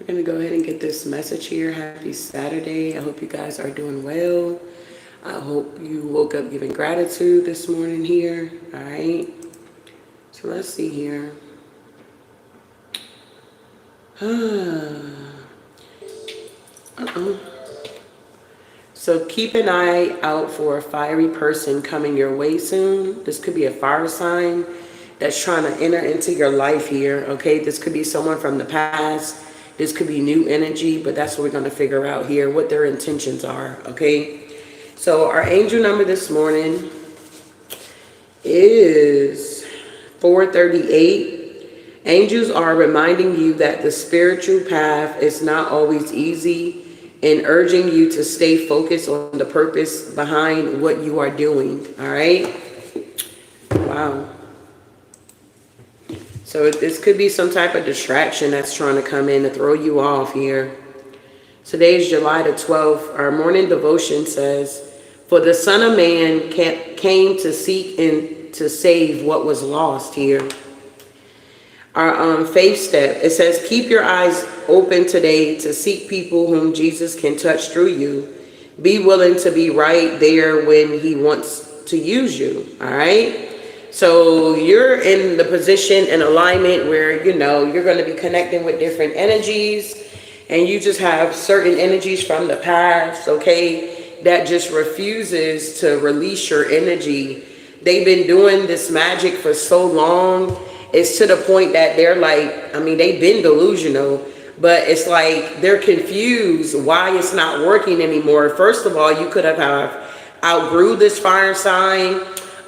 We're going to go ahead and get this message here. Happy Saturday. I hope you guys are doing well. I hope you woke up giving gratitude this morning here. All right. So let's see here. So keep an eye out for a fiery person coming your way soon. This could be a fire sign that's trying to enter into your life here. Okay. This could be someone from the past. This could be new energy, but that's what we're going to figure out here, what their intentions are. Okay. So our angel number this morning is 438. Angels are reminding you that the spiritual path is not always easy and urging you to stay focused on the purpose behind what you are doing. All right. Wow. So this could be some type of distraction that's trying to come in to throw you off here. Today is July the 12th. Our morning devotion says, "For the Son of Man came to seek and to save what was lost." Here. Our faith step, it says, keep your eyes open today to seek people whom Jesus can touch through you. Be willing to be right there when he wants to use you. All right. So you're in the position and alignment where, you know, you're going to be connecting with different energies, and you just have certain energies from the past, okay, that just refuses to release your energy. They've been doing this magic for so long. It's to the point that they're like, I mean, they've been delusional, but it's like they're confused why it's not working anymore. First of all, you could have outgrew this fire sign.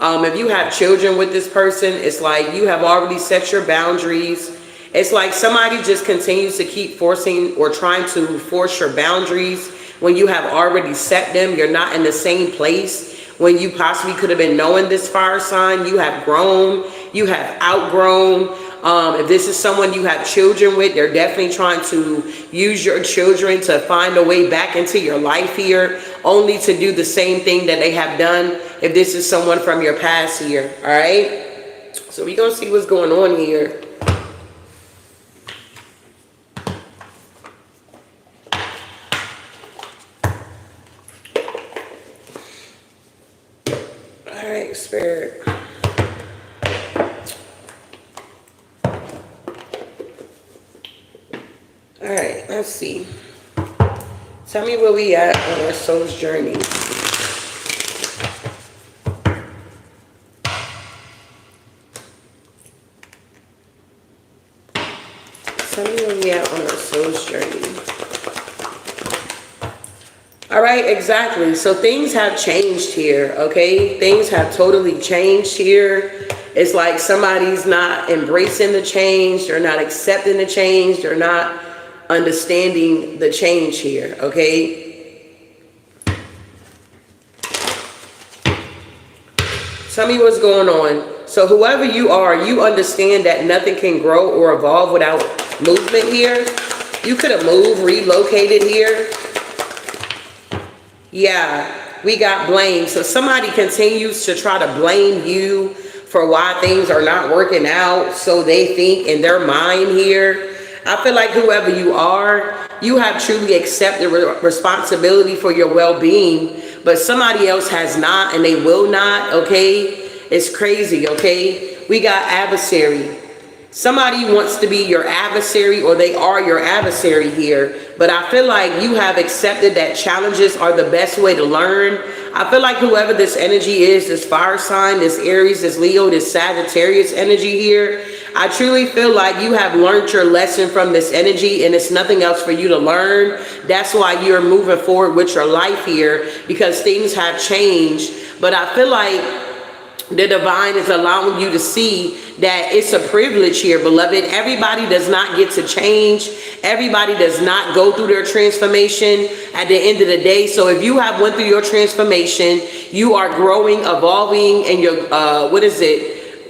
If you have children with this person, it's like you have already set your boundaries. It's like somebody just continues to keep forcing or trying to force your boundaries when you have already set them. You're not in the same place when you possibly could have been knowing this fire sign. You have grown, you have outgrown. If this is someone you have children with, they're definitely trying to use your children to find a way back into your life here, only to do the same thing that they have done if this is someone from your past here. All right. So we're going to see what's going on here. All right, Spirit. All right, let's see. Tell me where we at on our soul's journey. Tell me where we at on our soul's journey. All right, exactly. So things have changed here, okay? Things have totally changed here. It's like somebody's not embracing the change. They're not accepting the change. They're not understanding the change here, okay? Tell me what's going on. So whoever you are, you understand that nothing can grow or evolve without movement here. You could have moved, relocated here. Yeah, we got blame. So somebody continues to try to blame you for why things are not working out. So they think in their mind here. I feel like whoever you are, you have truly accepted responsibility for your well-being, but somebody else has not, and they will not, okay? It's crazy, okay? We got adversary. Somebody wants to be your adversary, or they are your adversary here, but I feel like you have accepted that challenges are the best way to learn. I feel like whoever this energy is, this fire sign, this Aries, this Leo, this Sagittarius energy here, I truly feel like you have learned your lesson from this energy, and it's nothing else for you to learn. That's why you're moving forward with your life here, because things have changed. But I feel like the divine is allowing you to see that it's a privilege here, beloved. Everybody does not get to change. Everybody does not go through their transformation at the end of the day. So if you have went through your transformation, you are growing, evolving, and your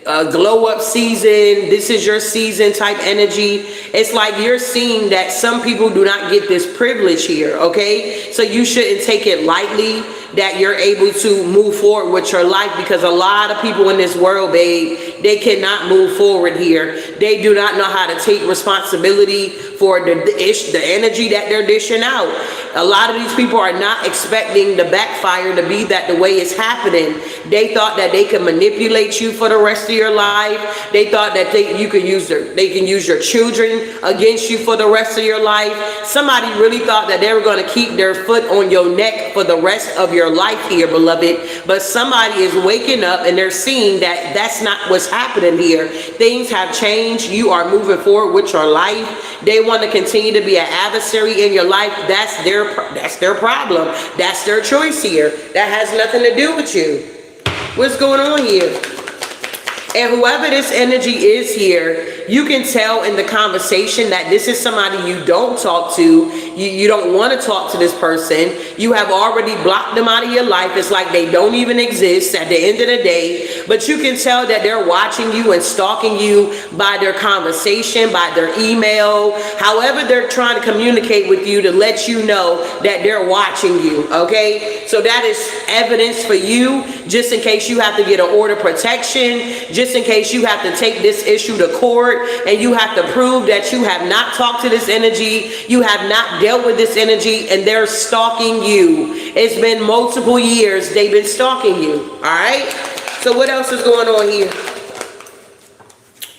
glow up season, this is your season type energy. It's like you're seeing that some people do not get this privilege here, okay? So you shouldn't take it lightly that you're able to move forward with your life, because a lot of people in this world, babe, they cannot move forward here. They do not know how to take responsibility for the energy that they're dishing out. A lot of these people are not expecting the backfire to be that the way it's happening. They thought that they could manipulate you for the rest of your life. They thought that they can use your children against you for the rest of your life. Somebody really thought that they were going to keep their foot on your neck for the rest of your life here, beloved. But somebody is waking up and they're seeing that that's not what's happening here. Things have changed. You are moving forward with your life. They want to continue to be an adversary in your life. That's their problem. That's their choice here. That has nothing to do with you. What's going on here? And whoever this energy is here, you can tell in the conversation that this is somebody you don't talk to. You don't want to talk to this person. You have already blocked them out of your life. It's like they don't even exist at the end of the day. But you can tell that they're watching you and stalking you by their conversation, by their email, however they're trying to communicate with you to let you know that they're watching you, okay? So that is evidence for you, just in case you have to get an order of protection, just in case you have to take this issue to court and you have to prove that you have not talked to this energy, you have not dealt with this energy, and they're stalking you. It's been multiple years they've been stalking you, all right? So what else is going on here?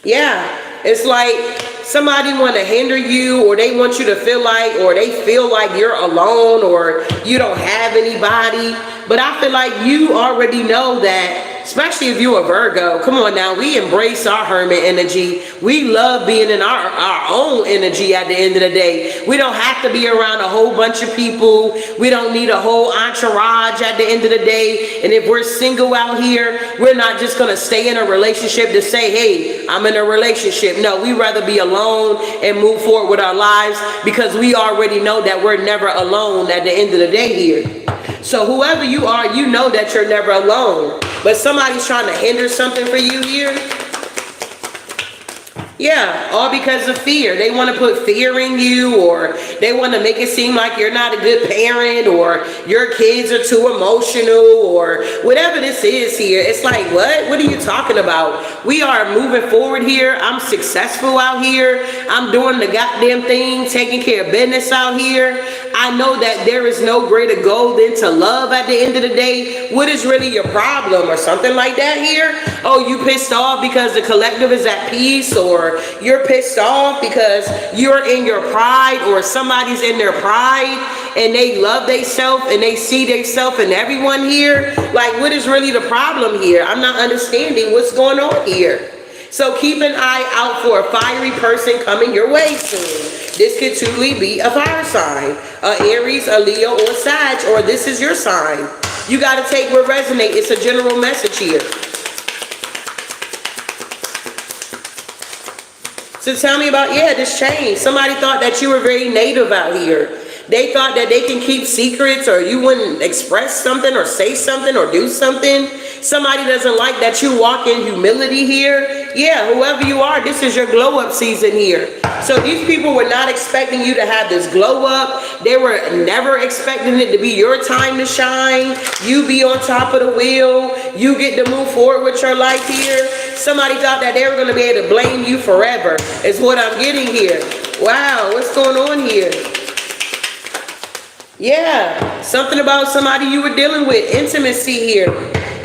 Yeah, it's like somebody want to hinder you, or they want you to feel like, or they feel like you're alone or you don't have anybody. But I feel like you already know that, especially if you're a Virgo. Come on now, we embrace our hermit energy. We love being in our own energy at the end of the day. We don't have to be around a whole bunch of people. We don't need a whole entourage at the end of the day. And if we're single out here, we're not just going to stay in a relationship to say, hey, I'm in a relationship. No, we rather be alone and move forward with our lives, because we already know that we're never alone at the end of the day here. So whoever you are, you know that you're never alone. But somebody's trying to hinder something for you here. Yeah, all because of fear. They want to put fear in you, or they want to make it seem like you're not a good parent, or your kids are too emotional, or whatever this is here. It's like, what? What are you talking about? We are moving forward here. I'm successful out here. I'm doing the goddamn thing, taking care of business out here. I know that there is no greater goal than to love at the end of the day. What is really your problem, or something like that here? Oh, you pissed off because the collective is at peace, or you're pissed off because you're in your pride, or somebody's in their pride and they love themselves and they see themselves in everyone here. Like, what is really the problem here? I'm not understanding what's going on here. So keep an eye out for a fiery person coming your way soon. This could truly be a fire sign, a Aries, a Leo, or a Sag, or this is your sign. You got to take what resonates. It's a general message here. So tell me about, this change. Somebody thought that you were very native out here. They thought that they can keep secrets, or you wouldn't express something or say something or do something. Somebody doesn't like that you walk in humility here. Yeah, whoever you are, this is your glow up season here. So these people were not expecting you to have this glow up. They were never expecting it to be your time to shine. You be on top of the wheel. You get to move forward with your life here. Somebody thought that they were going to be able to blame you forever, is what I'm getting here. Wow, what's going on here? Yeah, something about somebody you were dealing with, intimacy here.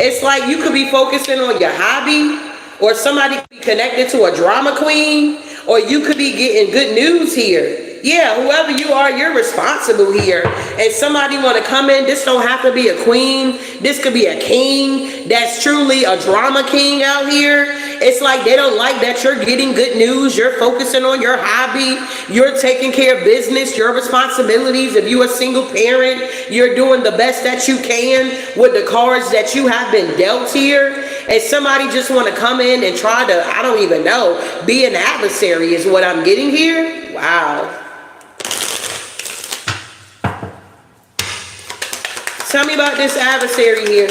It's like you could be focusing on your hobby, or somebody could be connected to a drama queen, or you could be getting good news here. Yeah, whoever you are, you're responsible here. And somebody want to come in. This don't have to be a queen. This could be a king that's truly a drama king out here. It's like they don't like that you're getting good news. You're focusing on your hobby. You're taking care of business, your responsibilities. If you're a single parent, you're doing the best that you can with the cards that you have been dealt here. And somebody just want to come in and try to, I don't even know, be an adversary is what I'm getting here. Wow. Tell me about this adversary here.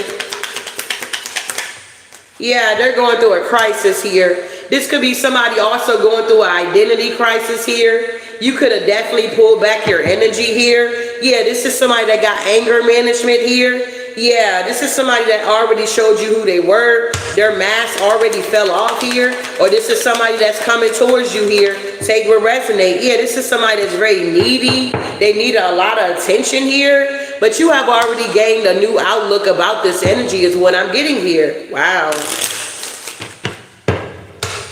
Yeah, they're going through a crisis here. This could be somebody also going through an identity crisis here. You could have definitely pulled back your energy here. Yeah, this is somebody that got anger management here. Yeah, this is somebody that already showed you who they were. Their mask already fell off here. Or this is somebody that's coming towards you here. Take what resonate. Yeah, this is somebody that's very needy. They need a lot of attention here. But you have already gained a new outlook about this energy is what I'm getting here. Wow.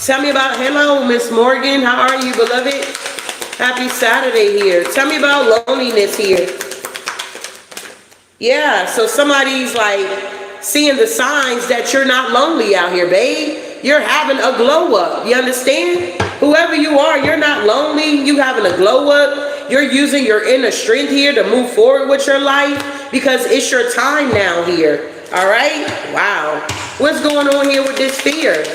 Tell me about, hello, Miss Morgan. How are you, beloved? Happy Saturday here. Tell me about loneliness here. Yeah, so somebody's like seeing the signs that you're not lonely out here, babe. You're having a glow up. You understand? Whoever you are, you're not lonely. You having a glow up. You're using your inner strength here to move forward with your life because it's your time now here. All right? Wow. What's going on here with this fear?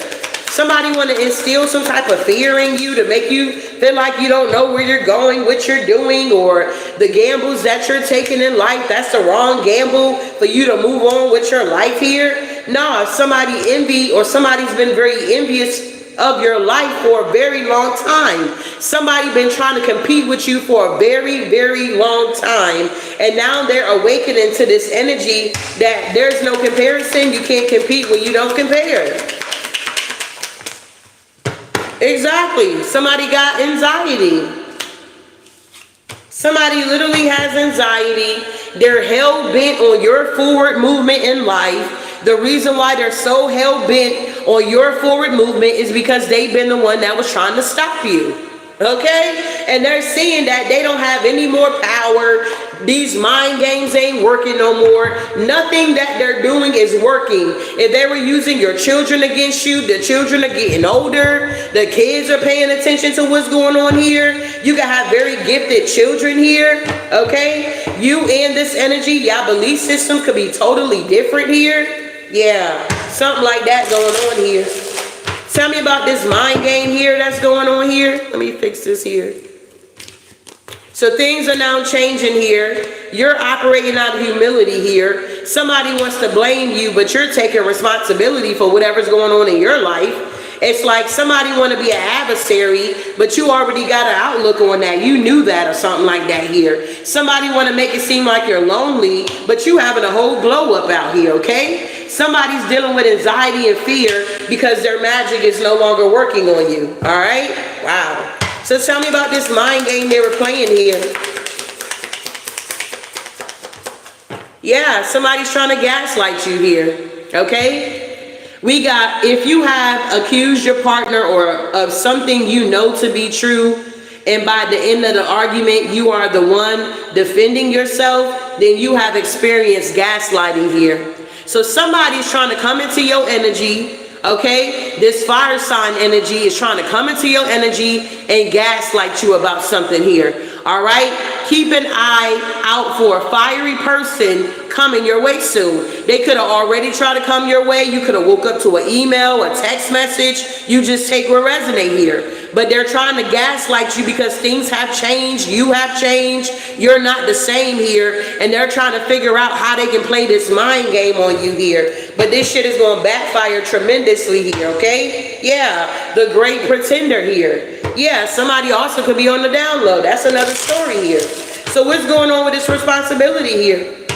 Somebody want to instill some type of fear in you to make you feel like you don't know where you're going, what you're doing, or the gambles that you're taking in life. That's the wrong gamble for you to move on with your life here. No, somebody envy or somebody's been very envious of your life for a very long time. Somebody been trying to compete with you for a very, very long time. And now they're awakening to this energy that there's no comparison. You can't compete when you don't compare. Exactly. Somebody got anxiety. Somebody literally has anxiety. They're hell-bent on your forward movement in life. The reason why they're so hell-bent on your forward movement is because they've been the one that was trying to stop you. Okay? And they're seeing that they don't have any more power. These mind games ain't working no more. Nothing that they're doing is working. If they were using your children against you, the children are getting older. The kids are paying attention to what's going on here. You can have very gifted children here. Okay? You and this energy, y'all belief system could be totally different here. Yeah, something like that going on here. Tell me about this mind game here that's going on here. Let me fix this here. So things are now changing here. You're operating out of humility here. Somebody wants to blame you, but you're taking responsibility for whatever's going on in your life. It's like somebody want to be an adversary, but you already got an outlook on that. You knew that or something like that here. Somebody want to make it seem like you're lonely, but you having a whole glow up out here, okay? Somebody's dealing with anxiety and fear because their magic is no longer working on you, all right? Wow. So tell me about this mind game they were playing here. Yeah, somebody's trying to gaslight you here, okay? We got, if you have accused your partner or of something you know to be true, and by the end of the argument, you are the one defending yourself, then you have experienced gaslighting here. So somebody's trying to come into your energy, okay? This fire sign energy is trying to come into your energy and gaslight you about something here. All right? Keep an eye out for a fiery person coming your way soon. They could have already tried to come your way. You could have woke up to an email, a text message. You just take what resonate here. But they're trying to gaslight you because things have changed. You have changed. You're not the same here. And they're trying to figure out how they can play this mind game on you here. But this shit is going to backfire tremendously here, okay? Yeah, the great pretender here. Yeah, somebody also could be on the down low. That's another story here. So what's going on with this responsibility here?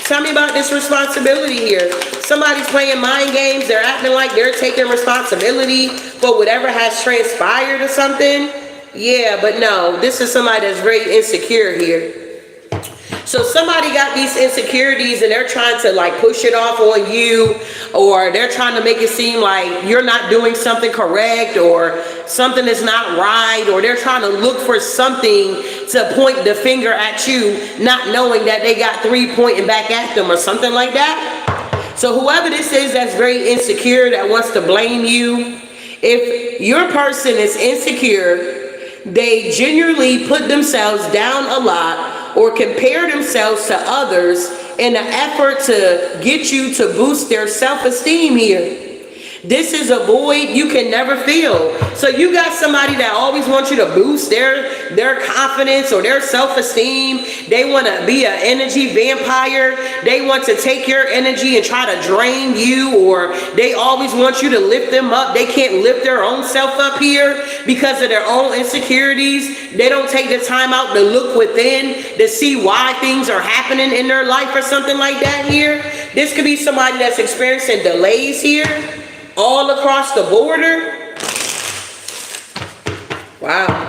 Tell me about this responsibility here. Somebody's playing mind games. They're acting like they're taking responsibility for whatever has transpired or something. Yeah, but no, this is somebody that's very insecure here. So somebody got these insecurities and they're trying to like push it off on you, or they're trying to make it seem like you're not doing something correct or something is not right, or they're trying to look for something to point the finger at you, not knowing that they got three pointing back at them or something like that. So whoever this is that's very insecure, that wants to blame you, if your person is insecure, they genuinely put themselves down a lot or compare themselves to others in an effort to get you to boost their self-esteem here. This is a void you can never fill. So you got somebody that always wants you to boost their confidence or their self-esteem. They want to be an energy vampire. They want to take your energy and try to drain you, or they always want you to lift them up. They can't lift their own self up here because of their own insecurities. They don't take the time out to look within to see why things are happening in their life or something like that here. This could be somebody that's experiencing delays here all across the border. Wow.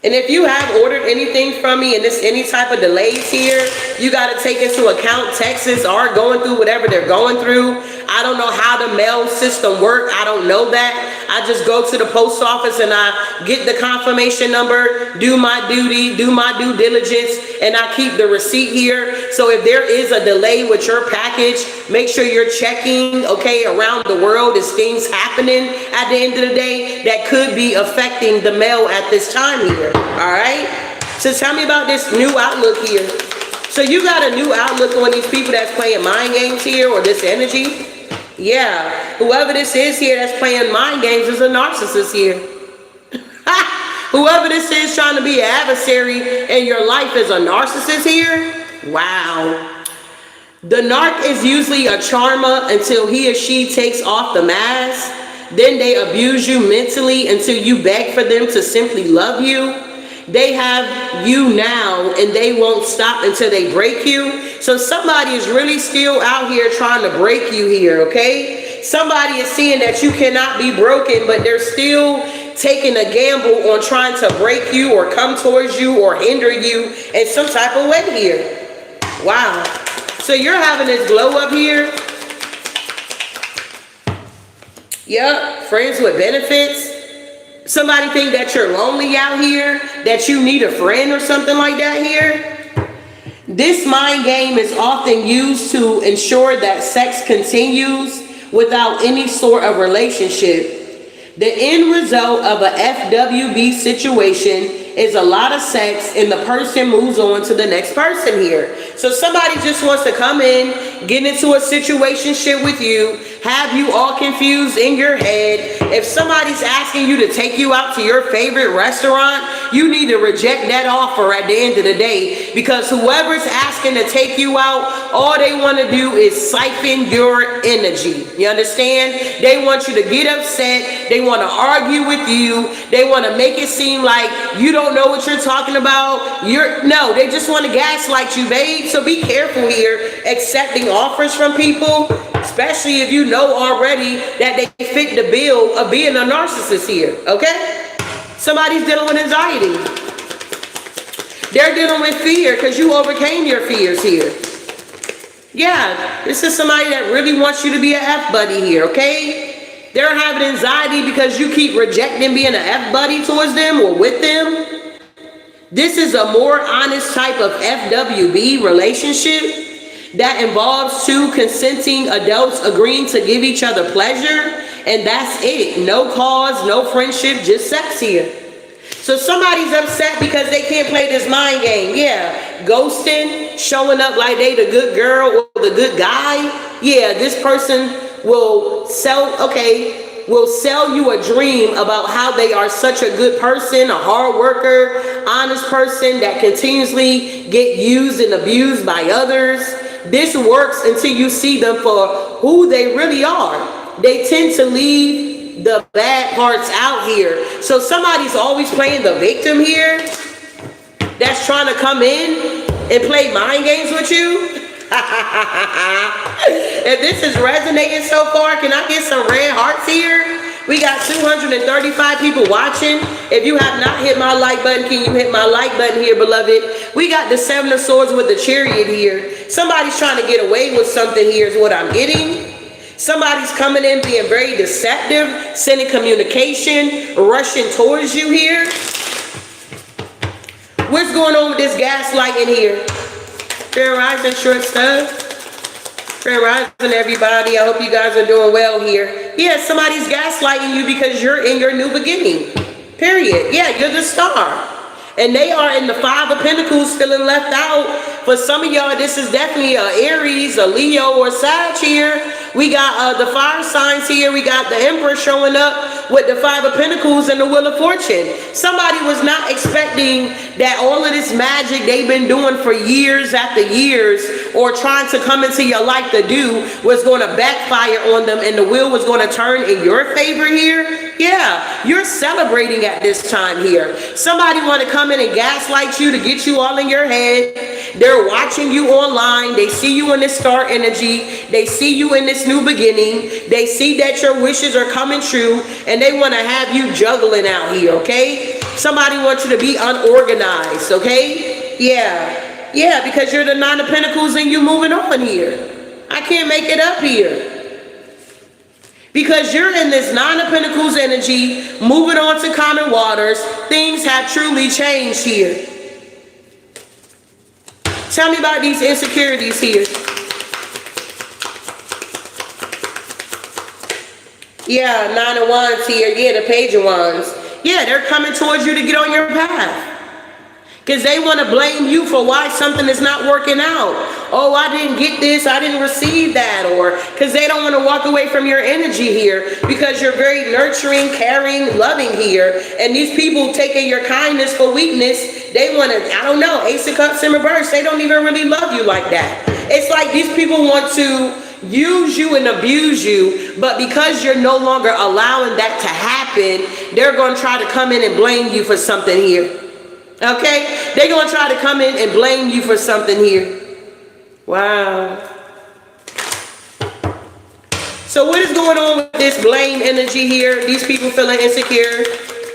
And if you have ordered anything from me and there's any type of delays here, you got to take into account Texas are going through whatever they're going through. I don't know how the mail system works. I don't know that. I just go to the post office and I get the confirmation number, do my duty, do my due diligence, and I keep the receipt here. So if there is a delay with your package, make sure you're checking, okay, around the world. Is things happening at the end of the day that could be affecting the mail at this time here? All right. So tell me about this new outlook here. So you got a new outlook on these people that's playing mind games here, or this energy. Yeah, whoever this is here that's playing mind games is a narcissist here. Whoever this is trying to be an adversary in your life is a narcissist here. Wow. The narc is usually a charmer until he or she takes off the mask. Then they abuse you mentally until you beg for them to simply love you. They have you now and they won't stop until they break you. So somebody is really still out here trying to break you here, okay? Somebody is seeing that you cannot be broken, but they're still taking a gamble on trying to break you or come towards you or hinder you in some type of way here. Wow. So you're having this glow up here. Yep, friends with benefits. Somebody think that you're lonely out here, that you need a friend or something like that here. This mind game is often used to ensure that sex continues without any sort of relationship. The end result of a FWB situation is a lot of sex and the person moves on to the next person here. So somebody just wants to come in, get into a situationship with you, have you all confused in your head. If somebody's asking you to take you out to your favorite restaurant, you need to reject that offer at the end of the day, because whoever's asking to take you out, all they want to do is siphon your energy. You understand? They want you to get upset. They want to argue with you. They want to make it seem like you don't know what you're talking about. No, they just want to gaslight you, babe. So be careful here accepting offers from people, especially if you know already that they fit the bill of being a narcissist here, okay? Somebody's dealing with anxiety. They're dealing with fear because you overcame your fears here. Yeah, this is somebody that really wants you to be an F-buddy here, okay? They're having anxiety because you keep rejecting being an F-buddy towards them or with them. This is a more honest type of FWB relationship that involves two consenting adults agreeing to give each other pleasure, and that's it. No cause, no friendship, just sex here. So somebody's upset because they can't play this mind game. Yeah, ghosting, showing up like they the good girl or the good guy. Yeah, this person will sell you a dream about how they are such a good person, a hard worker, honest person that continuously get used and abused by others. This works until you see them for who they really are. They tend to leave the bad parts out here. So somebody's always playing the victim here that's trying to come in and play mind games with you. If this is resonating so far, can I get some red hearts here? We got 235 people watching. If you have not hit my like button, can you hit my like button here, beloved? We got the 7 of Swords with the Chariot here. Somebody's trying to get away with something here is what I'm getting. Somebody's coming in being very deceptive, sending communication, rushing towards you here. What's going on with this gaslighting here? Grand Rising, short stuff. Grand Rising, everybody. I hope you guys are doing well here. Yeah, somebody's gaslighting you because you're in your new beginning. Period. Yeah, you're the star. And they are in the Five of Pentacles feeling left out. For some of y'all, this is definitely a Aries, a Leo, or Sag here. We got the fire signs here. We got the Emperor showing up with the Five of Pentacles and the Wheel of Fortune. Somebody was not expecting that all of this magic they've been doing for years after years, or trying to come into your life to do, was going to backfire on them, and the wheel was going to turn in your favor here. Yeah, you're celebrating at this time here. Somebody want to come in and gaslight you to get you all in your head. They're watching you online. They see you in this star energy. They see you in this new beginning. They see that your wishes are coming true, and they want to have you juggling out here, okay? Somebody wants you to be unorganized, okay? Yeah, because you're the Nine of Pentacles and you moving on here. I can't make it up here. Because you're in this Nine of Pentacles energy, moving on to common waters, things have truly changed here. Tell me about these insecurities here. Yeah, Nine of Wands here. Yeah, the Page of Wands. Yeah, they're coming towards you to get on your path. Because they want to blame you for why something is not working out. Oh, I didn't get this, I didn't receive that. Or because they don't want to walk away from your energy here, because you're very nurturing, caring, loving here. And these people taking your kindness for weakness, they want to, I don't know, Ace of Cups in reverse, they don't even really love you like that. It's like these people want to use you and abuse you, but because you're no longer allowing that to happen, they're going to try to come in and blame you for something here. Okay, they're going to try to come in and blame you for something here. Wow. So what is going on with this blame energy here? These people feeling insecure.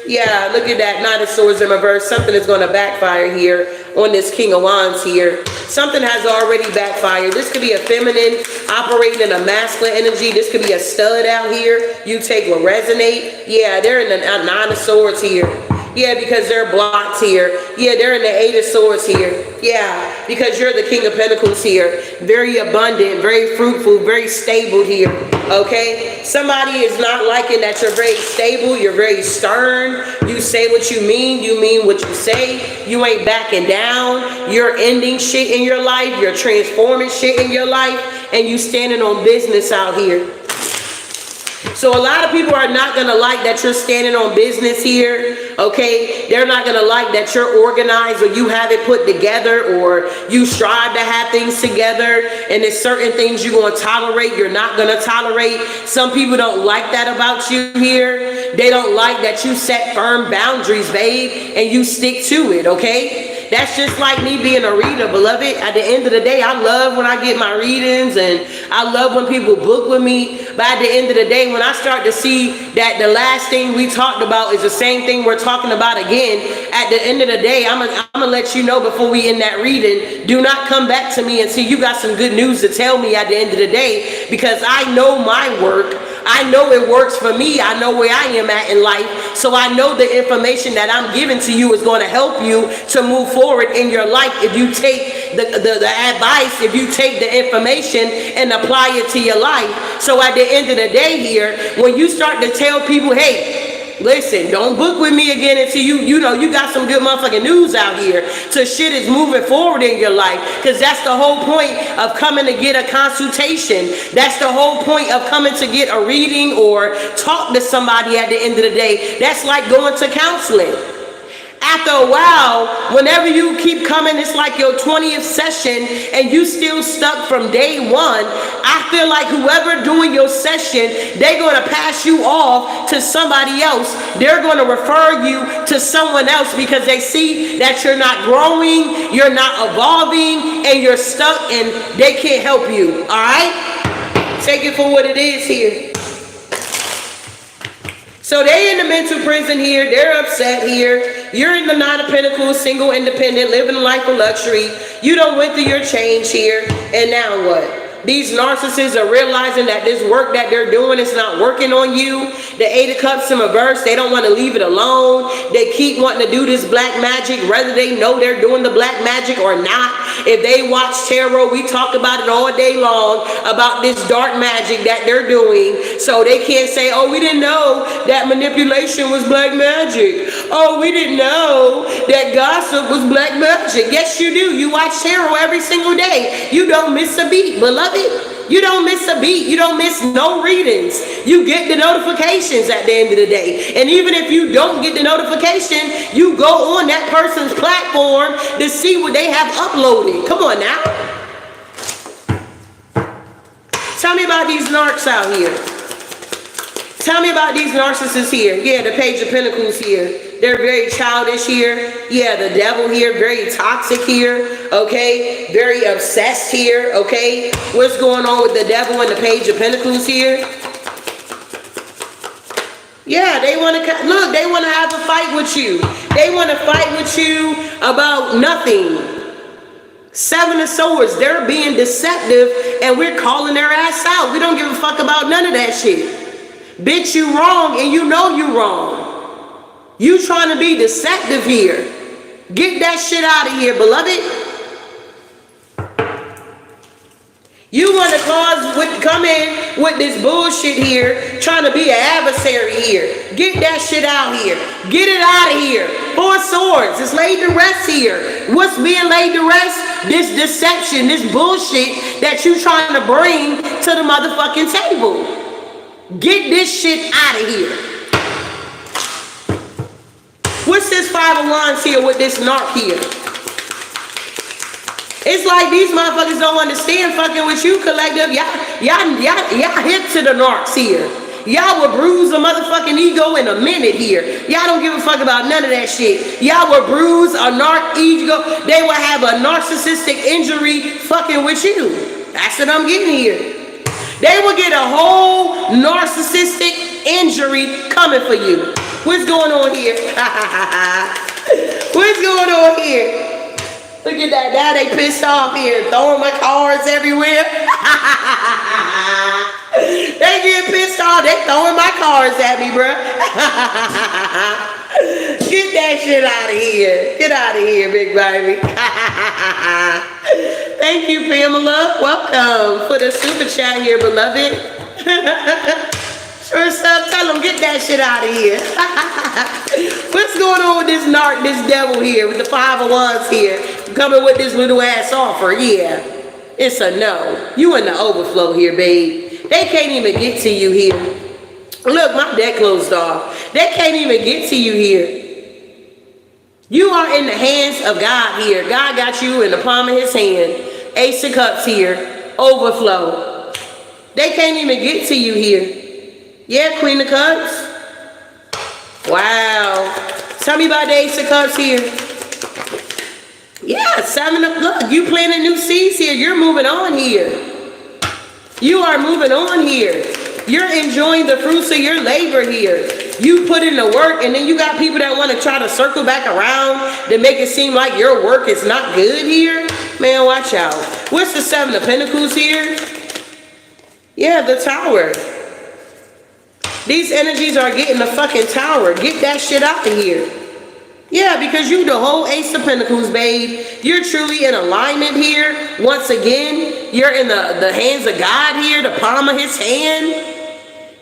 Yeah, look at that. Nine of Swords in reverse. Something is going to backfire here on this King of Wands here. Something has already backfired. This could be a feminine operating in a masculine energy. This could be a stud out here. You take what resonate. Yeah, they're in the Nine of Swords here. Yeah, because they're blocked here. Yeah, they're in the Eight of Swords here. Yeah, because you're the King of Pentacles here. Very abundant, very fruitful, very stable here. Okay? Somebody is not liking that you're very stable. You're very stern. You say what you mean what you say. You ain't backing down. You're ending shit in your life. You're transforming shit in your life. And you standing on business out here. So a lot of people are not going to like that you're standing on business here, okay? They're not going to like that you're organized, or you have it put together, or you strive to have things together, and there's certain things you're going to tolerate, you're not going to tolerate. Some people don't like that about you here. They don't like that you set firm boundaries, babe, and you stick to it, okay? That's just like me being a reader, beloved. At the end of the day, I love when I get my readings, and I love when people book with me. But at the end of the day, when I start to see that the last thing we talked about is the same thing we're talking about again, at the end of the day, I'm gonna let you know before we end that reading, do not come back to me until you got some good news to tell me at the end of the day, because I know my work. I know it works for me. I know where I am at in life. So I know the information that I'm giving to you is going to help you to move forward in your life if you take the advice, if you take the information and apply it to your life. So at the end of the day here, when you start to tell people, hey, listen, don't book with me again until you know you got some good motherfucking news out here. So shit is moving forward in your life. Because that's the whole point of coming to get a consultation. That's the whole point of coming to get a reading or talk to somebody at the end of the day. That's like going to counseling. After a while, whenever you keep coming, it's like your 20th session and you still stuck from day one. I feel like whoever doing your session, they're going to pass you off to somebody else. They're going to refer you to someone else because they see that you're not growing, you're not evolving, and you're stuck and they can't help you. All right? Take it for what it is here. So they in the mental prison here. They're upset here. You're in the Nine of Pentacles, single, independent, living a life of luxury. You done went through your change here. And now what? These narcissists are realizing that this work that they're doing is not working on you. The Eight of Cups in reverse, they don't want to leave it alone. They keep wanting to do this black magic, whether they know they're doing the black magic or not. If they watch tarot, we talk about it all day long about this dark magic that they're doing. So they can't say, oh, we didn't know that manipulation was black magic. Oh, we didn't know that gossip was black magic. Yes, you do. You watch tarot every single day. You don't miss a beat, beloved. You don't miss a beat. You don't miss no readings. You get the notifications at the end of the day. And even if you don't get the notification, you go on that person's platform to see what they have uploaded. Come on now. Tell me about these narcs out here. Tell me about these narcissists here. Yeah, the Page of Pentacles here. They're very childish here. Yeah, the devil here, very toxic here. Okay, very obsessed here. Okay, what's going on with the devil and the Page of Pentacles here? Yeah, they want to look. They want to have a fight with you. They want to fight with you about nothing. Seven of Swords. They're being deceptive, and we're calling their ass out. We don't give a fuck about none of that shit. Bitch, you wrong, and you know you wrong. You trying to be deceptive here. Get that shit out of here, beloved. You want to come in with this bullshit here, trying to be an adversary here. Get that shit out here. Get it out of here. Four Swords. It's laid to rest here. What's being laid to rest? This deception, this bullshit that you trying to bring to the motherfucking table. Get this shit out of here. What's this Five of Wands here with this narc here? It's like these motherfuckers don't understand fucking with you, collective. Y'all hip to the narcs here. Y'all will bruise a motherfucking ego in a minute here. Y'all don't give a fuck about none of that shit. Y'all will bruise a narc ego. They will have a narcissistic injury fucking with you. That's what I'm getting here. They will get a whole narcissistic injury coming for you. What's going on here? What's going on here? Look at that. Now they pissed off here. Throwing my cards everywhere. They get pissed off. They throwing my cards at me, bruh. Get that shit out of here. Get out of here, big baby. Thank you, Pamela. Welcome for the super chat here, beloved. First up, tell them, get that shit out of here. What's going on with this narc, this devil here, with the Five of Wands here, coming with this little ass offer? Yeah, it's a no. You in the overflow here, babe. They can't even get to you here. Look, my deck closed off. They can't even get to you here. You are in the hands of God here. God got you in the palm of his hand. Ace of Cups here. Overflow. They can't even get to you here. Yeah, Queen of Cups. Wow. Tell me about the Ace of Cups here. Yeah, look, you planting new seeds here. You're moving on here. You are moving on here. You're enjoying the fruits of your labor here. You put in the work, and then you got people that want to try to circle back around to make it seem like your work is not good here. Man, watch out. What's the Seven of Pentacles here? Yeah, the Tower. These energies are getting the fucking Tower. Get that shit out of here. Yeah, because you the whole Ace of Pentacles, babe. You're truly in alignment here. Once again, you're in the hands of God here, the palm of his hand.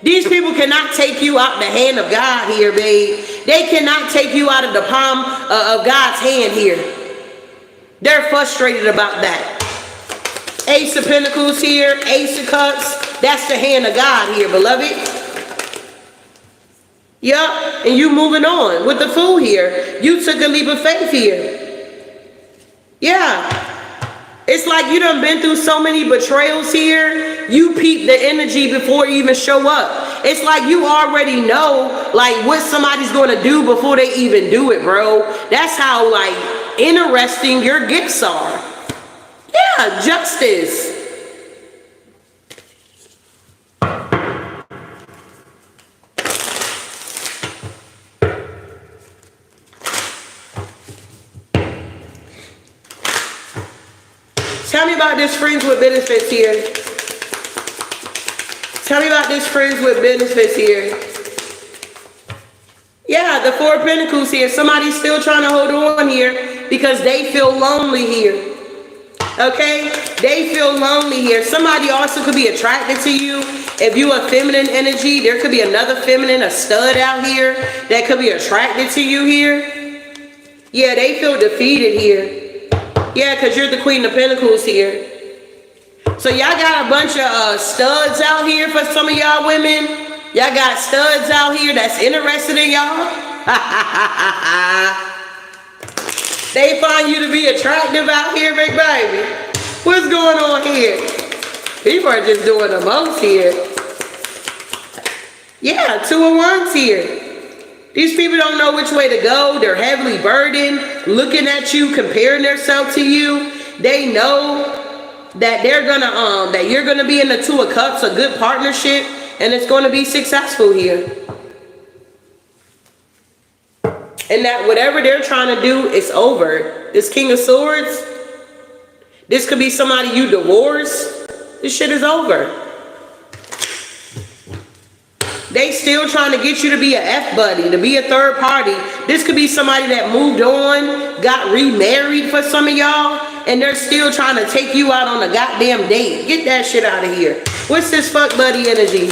These people cannot take you out the hand of God here, babe. They cannot take you out of the palm of God's hand here. They're frustrated about that. Ace of Pentacles here, Ace of Cups. That's the hand of God here, beloved. Yup, and you moving on with the Fool here. You took a leap of faith here. Yeah. It's like you done been through so many betrayals here. You peep the energy before you even show up. It's like you already know like what somebody's going to do before they even do it, bro. That's how like interesting your gifts are. Yeah, justice. Tell me about this friends with benefits here. Tell me about this friends with benefits here. Yeah, the Four of Pentacles here. Somebody's still trying to hold on here because they feel lonely here. Okay? They feel lonely here. Somebody also could be attracted to you. If you a feminine energy, there could be another feminine, a stud out here that could be attracted to you here. Yeah, they feel defeated here. Yeah, because you're the Queen of Pentacles here. So y'all got a bunch of studs out here for some of y'all women. Y'all got studs out here that's interested in y'all. They find you to be attractive out here, big baby. What's going on here? People are just doing the most here. Yeah, 2 of Wands here. These people don't know which way to go. They're heavily burdened, looking at you, comparing themselves to you. They know that they're gonna that you're gonna be in the 2 of Cups, a good partnership, and it's gonna be successful here. And that whatever they're trying to do is over. This King of Swords, this could be somebody you divorce. This shit is over. They still trying to get you to be a F-buddy, to be a third party. This could be somebody that moved on, got remarried for some of y'all, and they're still trying to take you out on a goddamn date. Get that shit out of here. What's this fuck buddy energy?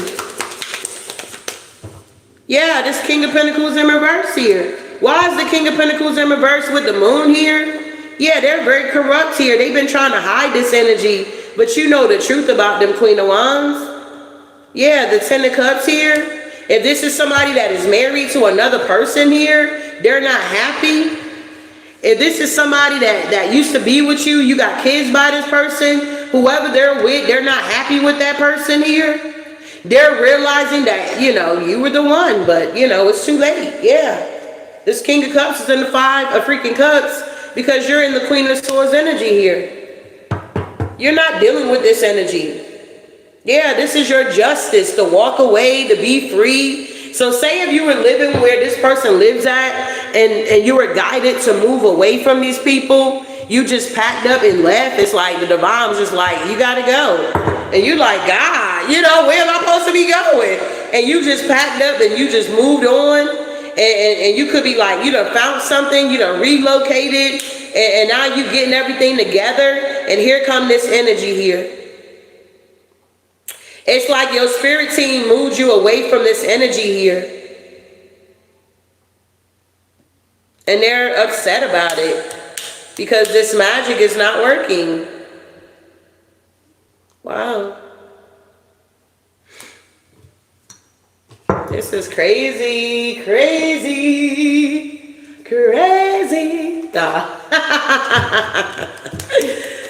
Yeah, this King of Pentacles in reverse here. Why is the King of Pentacles in reverse with the moon here? Yeah, they're very corrupt here. They've been trying to hide this energy, but you know the truth about them, Queen of Wands. Yeah, the 10 of Cups here. If this is somebody that is married to another person here, they're not happy. If this is somebody that used to be with you, you got kids by this person, whoever they're with, they're not happy with that person here. They're realizing that, you know, you were the one, but, you know, it's too late. Yeah. This King of Cups is in the 5 of freaking Cups because you're in the Queen of Swords energy here. You're not dealing with this energy. Yeah, this is your justice, to walk away, to be free. So say if you were living where this person lives at and you were guided to move away from these people, you just packed up and left. It's like the divine's just like, you gotta go. And you like, God, you know, where am I supposed to be going? And you just packed up and you just moved on. And you could be like, you done found something, you done relocated, and now you getting everything together. And here come this energy here. It's like your spirit team moved you away from this energy here. And they're upset about it because this magic is not working. Wow. This is crazy, crazy, crazy.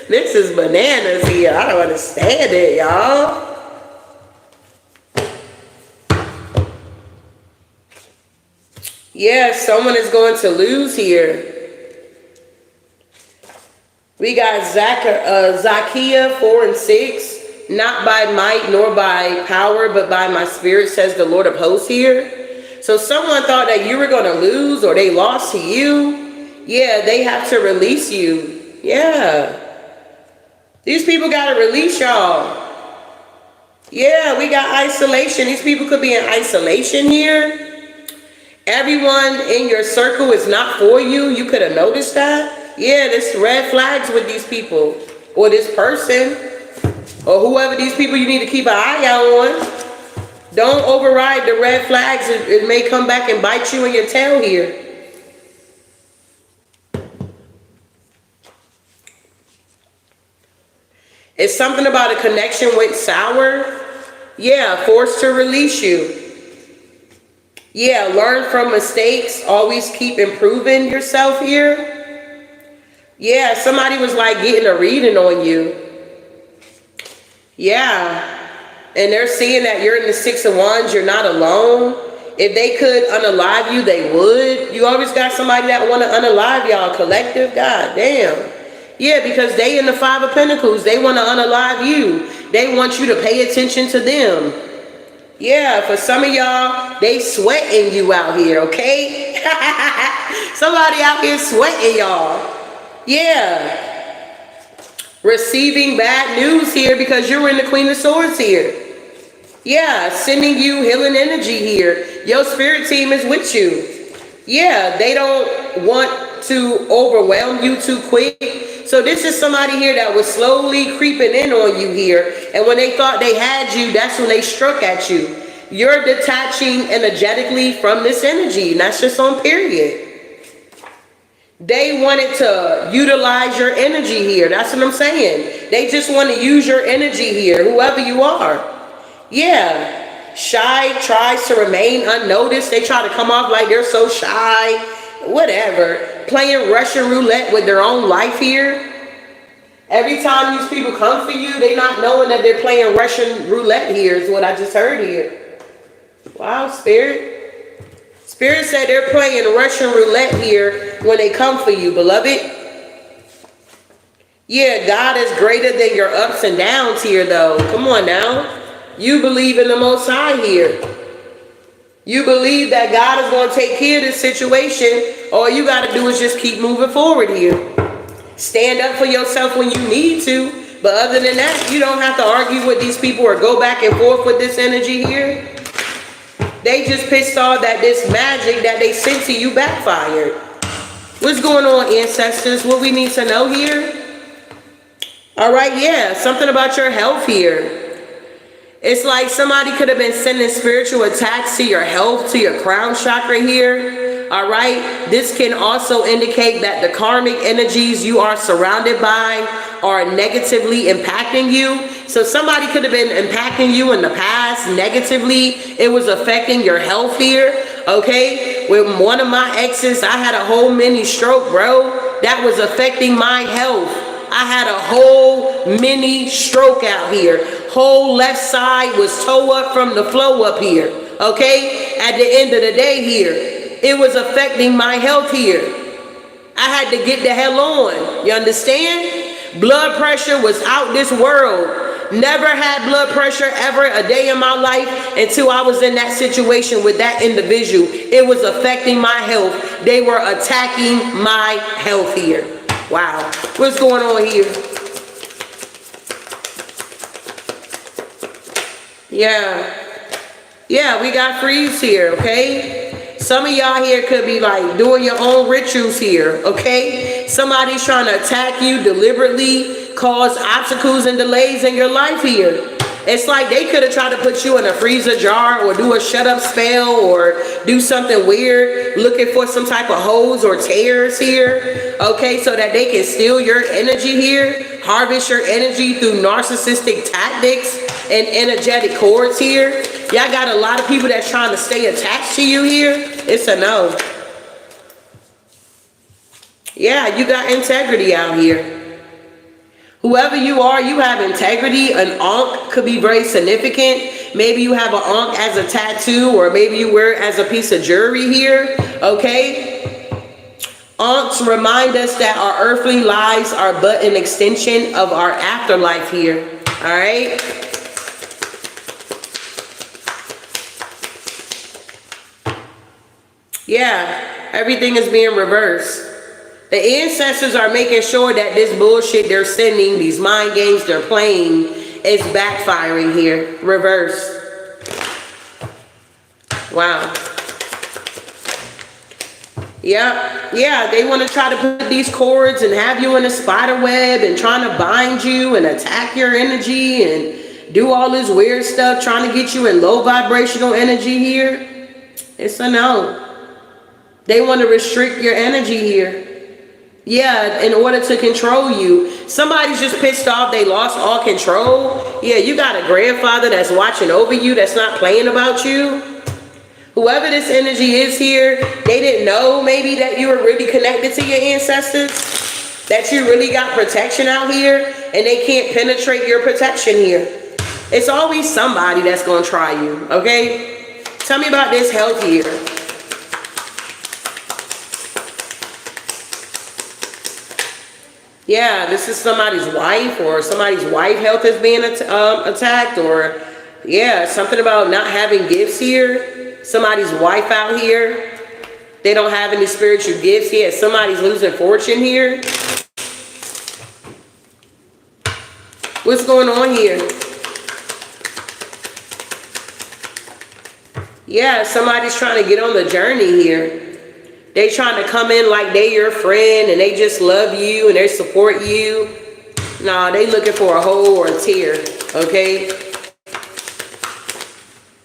This is bananas here. I don't understand it, y'all. Yeah, someone is going to lose here. We got Zacchaeus 4 and 6. Not by might nor by power, but by my spirit, says the Lord of hosts here. So someone thought that you were going to lose or they lost to you. Yeah, they have to release you. Yeah. These people got to release y'all. Yeah, we got isolation. These people could be in isolation here. Everyone in your circle is not for you. You could have noticed that. Yeah, there's red flags with these people or this person or whoever these people you need to keep an eye out on. Don't override the red flags. It may come back and bite you in your tail here. If something about a connection went sour, yeah, forced to release you. Yeah, learn from mistakes. Always keep improving yourself here. Yeah, somebody was like getting a reading on you. Yeah, and they're seeing that you're in the 6 of Wands. You're not alone. If they could unalive you, they would. You always got somebody that want to unalive y'all. Collective, god damn. Yeah, because they in the 5 of Pentacles. They want to unalive you. They want you to pay attention to them. Yeah, for some of y'all, they sweating you out here, okay? Somebody out here sweating y'all. Yeah. Receiving bad news here because you're in the Queen of Swords here. Yeah, sending you healing energy here. Your spirit team is with you. Yeah, they don't want to overwhelm you too quick. So this is somebody here that was slowly creeping in on you here. And when they thought they had you, that's when they struck at you. You're detaching energetically from this energy. And that's just on period. They wanted to utilize your energy here. That's what I'm saying. They just want to use your energy here, whoever you are. Yeah. Shy tries to remain unnoticed. They try to come off like they're so shy. Whatever. Playing Russian roulette with their own life here. Every time these people come for you, they not knowing that they're playing Russian roulette here is what I just heard here. Wow, Spirit. Spirit said they're playing Russian roulette here when they come for you, beloved. Yeah, God is greater than your ups and downs here, though. Come on now. You believe in the Most High here. You believe that God is going to take care of this situation. All you got to do is just keep moving forward here. Stand up for yourself when you need to. But other than that, you don't have to argue with these people or go back and forth with this energy here. They just pissed off that this magic that they sent to you backfired. What's going on, ancestors? What we need to know here? All right, yeah, something about your health here. It's like somebody could have been sending spiritual attacks to your health, to your crown chakra here. All right, this can also indicate that the karmic energies you are surrounded by are negatively impacting you. So somebody could have been impacting you in the past negatively. It was affecting your health here. Okay, with one of my exes, I had a whole mini stroke, bro. That was affecting my health. I had a whole mini stroke out here. Whole left side was toe up from the flow up here. Okay, at the end of the day here, it was affecting my health here. I had to get the hell on. You understand? Blood pressure was out this world. Never had blood pressure ever a day in my life until I was in that situation with that individual. It was affecting my health. They were attacking my health here. Wow. What's going on here? Yeah, we got freeze here, okay? Some of y'all here could be like doing your own rituals here, okay? Somebody's trying to attack you deliberately, cause obstacles and delays in your life here. It's like they could have tried to put you in a freezer jar or do a shut up spell or do something weird, looking for some type of holes or tears here, okay, so that they can steal your energy here, harvest your energy through narcissistic tactics and energetic cords here. Y'all got a lot of people that's trying to stay attached to you here. It's a no. Yeah, you got integrity out here. Whoever you are, you have integrity. An ankh could be very significant. Maybe you have an ankh as a tattoo, or maybe you wear it as a piece of jewelry here, okay? Ankhs remind us that our earthly lives are but an extension of our afterlife here, all right? Yeah, everything is being reversed. The ancestors are making sure that this bullshit they're sending, these mind games they're playing, is backfiring here. Reverse. Wow. Yeah, they want to try to put these cords and have you in a spider web and trying to bind you and attack your energy and do all this weird stuff, trying to get you in low vibrational energy here. It's a no. They want to restrict your energy here. Yeah, in order to control you. Somebody's just pissed off they lost all control. Yeah, you got a grandfather that's watching over you, that's not playing about you. Whoever this energy is here, they didn't know maybe that you were really connected to your ancestors, that you really got protection out here, and they can't penetrate your protection here. It's always somebody that's going to try you, okay? Tell me about this health here. Yeah, this is somebody's wife, or somebody's wife health is being attacked, or yeah, something about not having gifts here. Somebody's wife out here, they don't have any spiritual gifts yet. Somebody's losing fortune here. What's going on here? Yeah, somebody's trying to get on the journey here. They trying to come in like they your friend and they just love you and they support you. Nah, they looking for a hole or a tear, okay?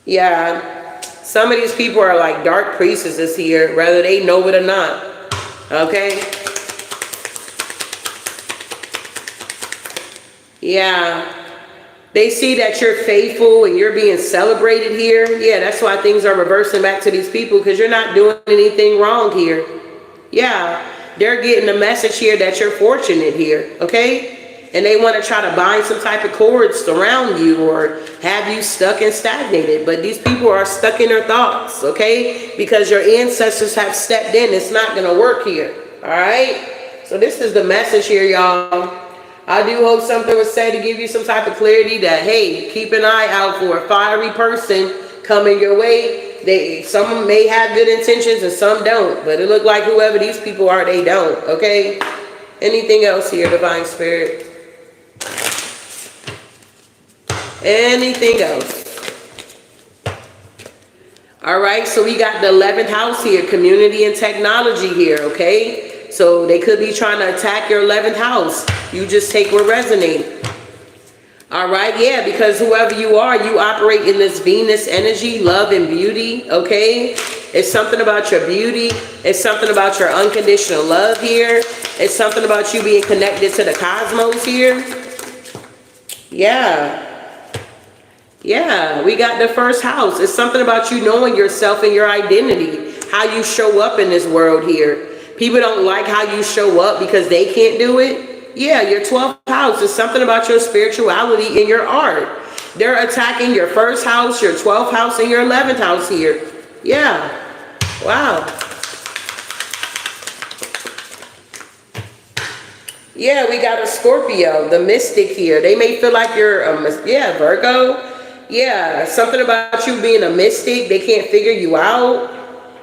Yeah, some of these people are like dark priestesses here, whether they know it or not, okay? Yeah, they see that you're faithful and you're being celebrated here. Yeah, that's why things are reversing back to these people, because you're not doing anything wrong here. Yeah, they're getting the message here that you're fortunate here, okay? And they want to try to bind some type of cords around you or have you stuck and stagnated. But these people are stuck in their thoughts, okay? Because your ancestors have stepped in. It's not going to work here, all right? So this is the message here, y'all. I do hope something was said to give you some type of clarity that, hey, keep an eye out for a fiery person coming your way. Some may have good intentions and some don't. But it look like whoever these people are, they don't, okay? Anything else here, Divine Spirit? Anything else? All right, so we got the 11th house here, community and technology here, okay? So they could be trying to attack your 11th house. You just take what resonates. All right, yeah, because whoever you are, you operate in this Venus energy, love and beauty, okay? It's something about your beauty. It's something about your unconditional love here. It's something about you being connected to the cosmos here. Yeah. Yeah, we got the first house. It's something about you knowing yourself and your identity, how you show up in this world here. People don't like how you show up because they can't do it. Yeah, your 12th house is something about your spirituality and your art. They're attacking your first house, your 12th house, and your 11th house here. Yeah. Wow. Yeah, we got a Scorpio, the mystic here. They may feel like you're a, Virgo. Yeah, something about you being a mystic. They can't figure you out.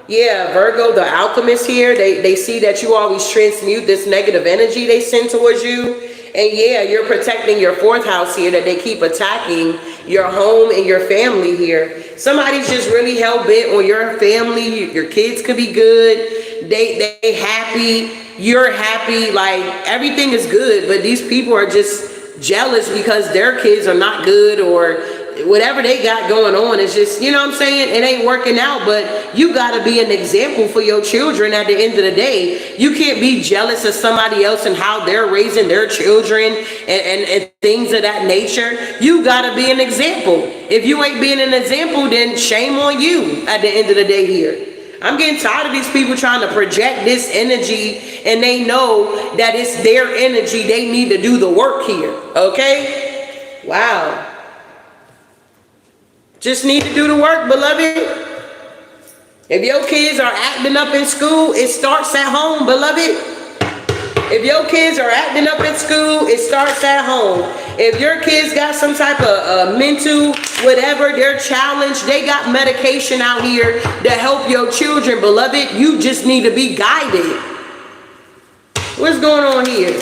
Yeah, Virgo, the alchemist here. They see that you always transmute this negative energy they send towards you. And yeah, you're protecting your 4th house here, that they keep attacking your home and your family here. Somebody's just really hell-bent on your family. Your kids could be good. They happy. You're happy. Like, everything is good. But these people are just jealous because their kids are not good, or whatever they got going on is just, you know what I'm saying? It ain't working out. But you got to be an example for your children at the end of the day. You can't be jealous of somebody else and how they're raising their children and things of that nature. You got to be an example. If you ain't being an example, then shame on you at the end of the day here. I'm getting tired of these people trying to project this energy, and they know that it's their energy. They need to do the work here, okay? Wow. Just need to do the work, beloved. If your kids are acting up in school, it starts at home, beloved. If your kids are acting up in school, it starts at home. If your kids got some type of mental, whatever, they're challenged, they got medication out here to help your children, beloved. You just need to be guided. What's going on here?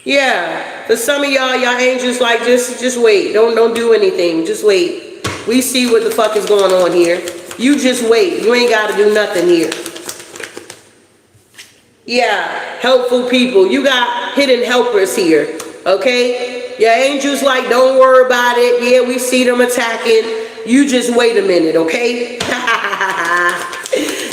Yeah, for some of y'all angels like, just wait. Don't do anything. Just wait. We see what the fuck is going on here. You just wait. You ain't got to do nothing here. Yeah, helpful people. You got hidden helpers here, okay? Your angels like, don't worry about it. Yeah, we see them attacking. You just wait a minute, okay?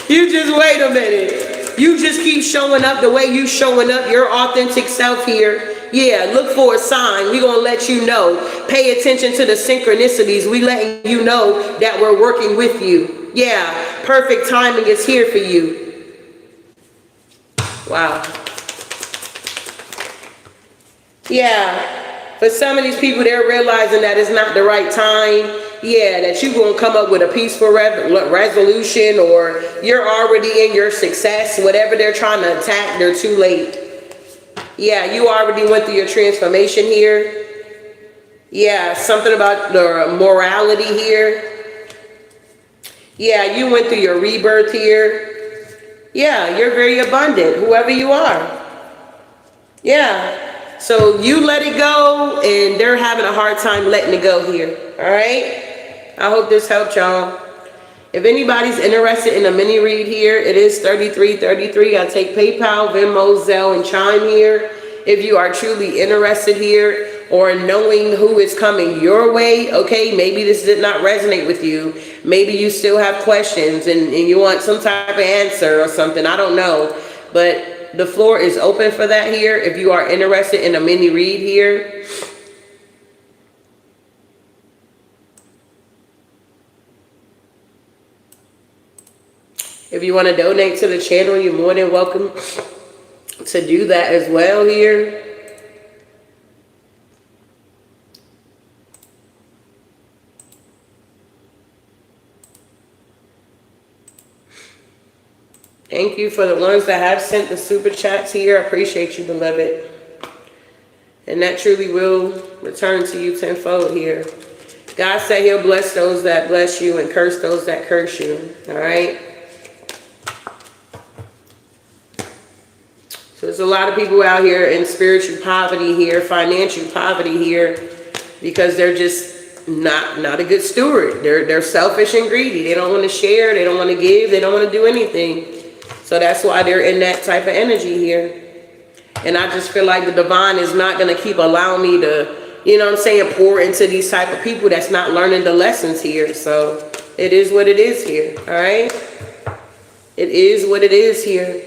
You just wait a minute. You just keep showing up the way you showing up, your authentic self here. Yeah, look for a sign. We're going to let you know. Pay attention to the synchronicities. We letting you know that we're working with you. Yeah, perfect timing is here for you. Wow. Yeah, for some of these people, they're realizing that it's not the right time. Yeah, that you're going to come up with a peaceful resolution, or you're already in your success. Whatever they're trying to attack, they're too late. Yeah, you already went through your transformation here. Yeah, something about the morality here. Yeah, you went through your rebirth here. Yeah, you're very abundant, whoever you are. Yeah, so you let it go, and they're having a hard time letting it go here. All right? I hope this helped y'all. If anybody's interested in a mini read here, it is $33.33. I take PayPal, Venmo, Zelle, and Chime here. If you are truly interested here or knowing who is coming your way, okay, maybe this did not resonate with you. Maybe you still have questions and you want some type of answer or something. I don't know. But the floor is open for that here. If you are interested in a mini read here. If you want to donate to the channel, you're more than welcome to do that as well here. Thank you for the ones that have sent the super chats here. I appreciate you, beloved. And that truly will return to you tenfold here. God said he'll bless those that bless you and curse those that curse you. All right? So there's a lot of people out here in spiritual poverty here, financial poverty here, because they're just not a good steward. They're selfish and greedy. They don't want to share. They don't want to give. They don't want to do anything. So that's why they're in that type of energy here. And I just feel like the divine is not going to keep allowing me to, you know what I'm saying, pour into these type of people that's not learning the lessons here. So it is what it is here. All right? It is what it is here.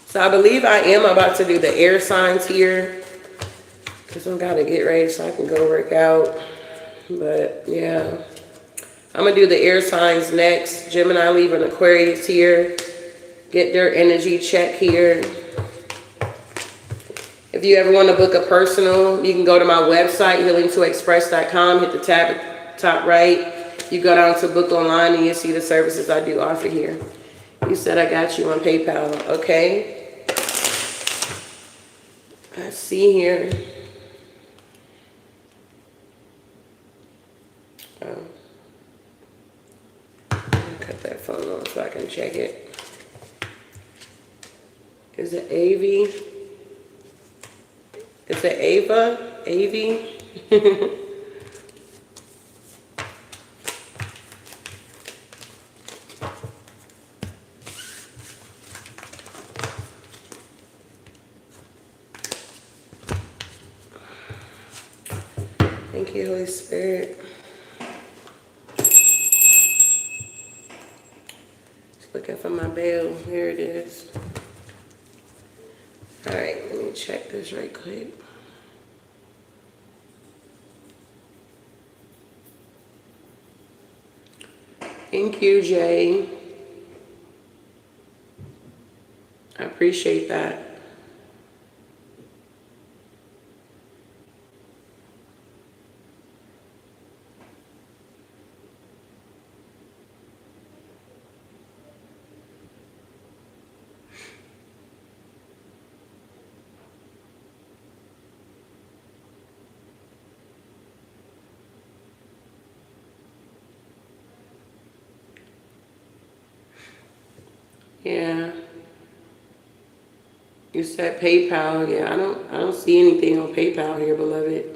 So I believe I am about to do the air signs here, because I gotta get ready so I can go work out. But yeah, I'm gonna do the air signs next. Gemini, Libra, and Aquarius here. Get their energy check here. If you ever want to book a personal, you can go to my website, healingtoexpress.com, hit the tab at the top right. You go down to book online and you see the services I do offer here. You said I got you on PayPal. Okay. Let's see here. Oh. Cut that phone off so I can check it. Is it AV? Is it Ava? AV? Thank you, Holy Spirit. Just looking for my bell. Here it is. All right, let me check this right quick. Thank you, Jay. I appreciate that. Yeah. You said PayPal. Yeah, I don't see anything on PayPal here, beloved.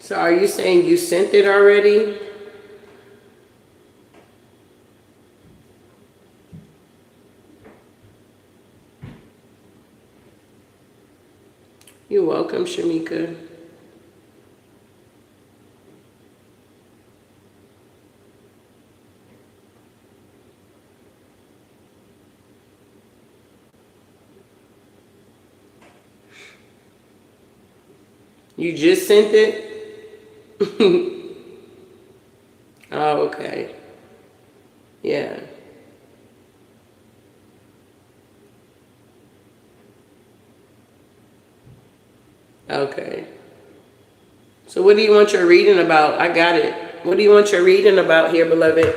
So are you saying you sent it already? You're welcome, Shamika. You just sent it? Okay. So what do you want your reading about? I got it. What do you want your reading about here, beloved?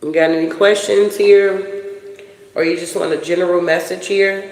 You got any questions here? Or you just want a general message here?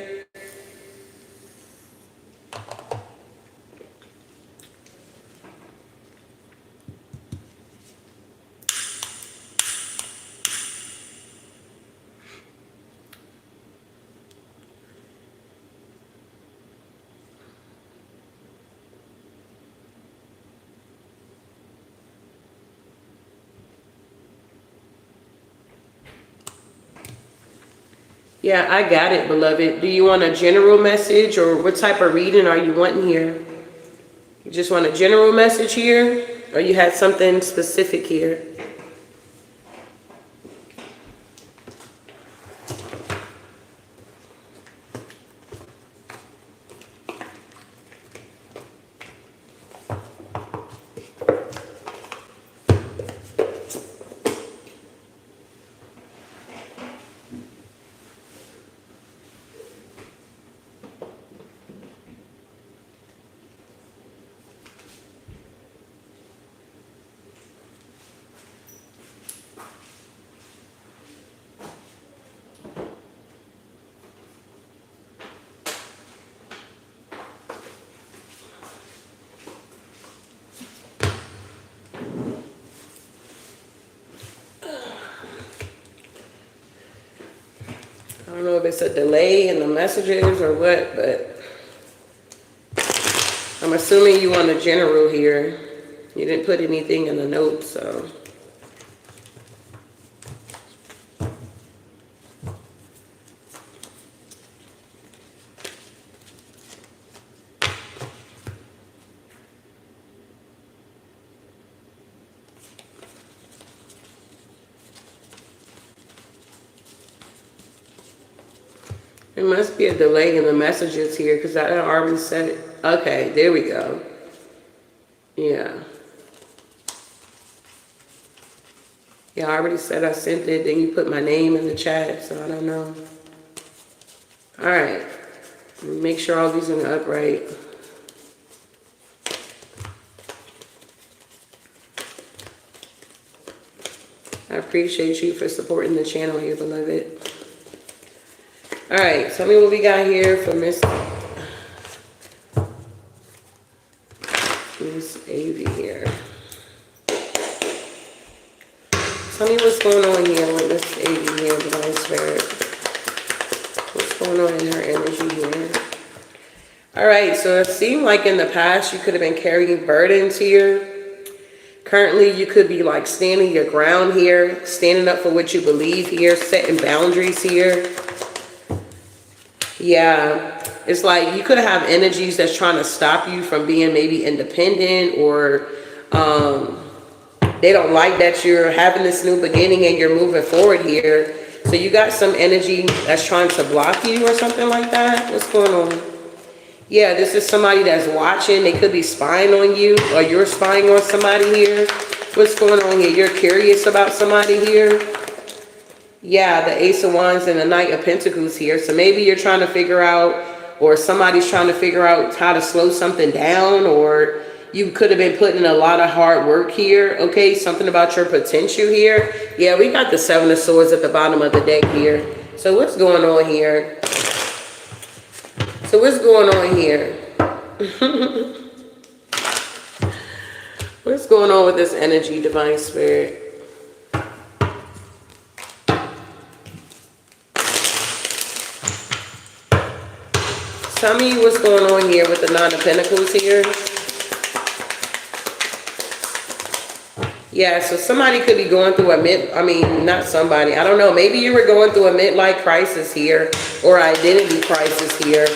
Yeah, I got it, beloved. Do you want a general message, or what type of reading are you wanting here? You just want a general message here, or you had something specific here? I don't know if it's a delay in the messages or what, but I'm assuming you want a general here. You didn't put anything in the notes, so. There must be a delay in the messages here because I already said it. Okay, there we go. Yeah. Yeah, I already said I sent it. Then you put my name in the chat, so I don't know. All right. Make sure all these are in the upright. I appreciate you for supporting the channel here, beloved. All right, tell me what we got here for Miss Avy here. Tell me what's going on here with Miss Avy here, Divine Spirit. What's going on in her energy here? All right, so it seemed like in the past you could have been carrying burdens here. Currently, you could be like standing your ground here, standing up for what you believe here, setting boundaries here. Yeah, it's like you could have energies that's trying to stop you from being maybe independent, or they don't like that you're having this new beginning and you're moving forward here. So you got some energy that's trying to block you or something like that. What's going on? Yeah, this is somebody that's watching. They could be spying on you, or you're spying on somebody here. What's going on here? You're curious about somebody here. Yeah, the Ace of Wands and the Knight of Pentacles here. So maybe you're trying to figure out, or somebody's trying to figure out how to slow something down, or you could have been putting in a lot of hard work here. Okay, something about your potential here. Yeah, we got the Seven of Swords at the bottom of the deck here. So what's going on here? So what's going on here? What's going on with this energy, Divine Spirit? Tell me what's going on here with the Nine of Pentacles here. Yeah, so somebody could be going through not somebody. I don't know. Maybe you were going through a midlife crisis here, or identity crisis here.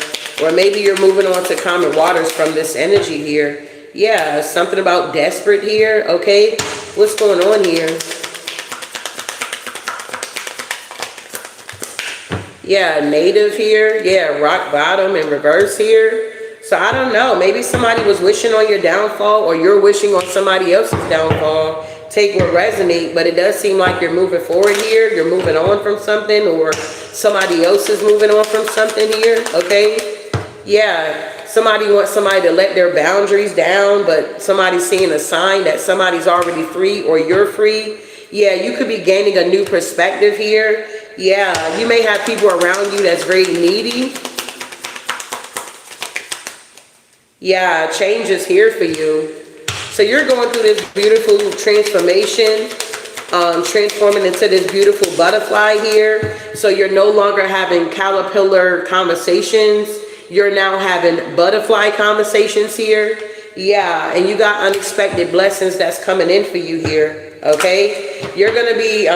Or maybe you're moving on to common waters from this energy here. Yeah, something about desperate here, okay? What's going on here? Yeah, native here. Yeah, rock bottom in reverse here. So I don't know. Maybe somebody was wishing on your downfall, or you're wishing on somebody else's downfall. Take what resonate, but it does seem like you're moving forward here. You're moving on from something, or somebody else is moving on from something here, okay? Yeah, somebody wants somebody to let their boundaries down, but somebody's seeing a sign that somebody's already free or you're free. Yeah, you could be gaining a new perspective here. Yeah, you may have people around you that's very needy. Yeah, change is here for you. So you're going through this beautiful transformation, transforming into this beautiful butterfly here. So you're no longer having caterpillar conversations. You're now having butterfly conversations here. Yeah, and you got unexpected blessings that's coming in for you here, okay? You're going to be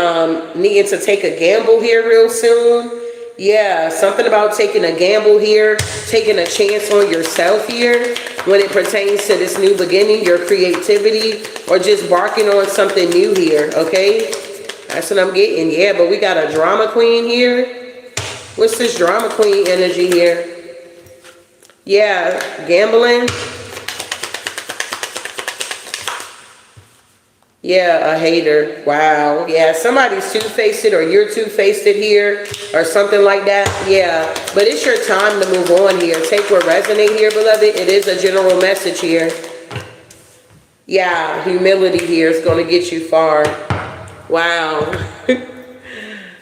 needing to take a gamble here real soon. Yeah, something about taking a gamble here, taking a chance on yourself here when it pertains to this new beginning, your creativity, or just barking on something new here, okay? That's what I'm getting. Yeah, but we got a drama queen here. What's this drama queen energy here? Yeah, gambling. Yeah, a hater. Wow. Yeah, somebody's two-faced or you're two-faced here or something like that. Yeah, but it's your time to move on here. Take what resonates here, beloved. It is a general message here. Yeah, humility here is going to get you far. Wow.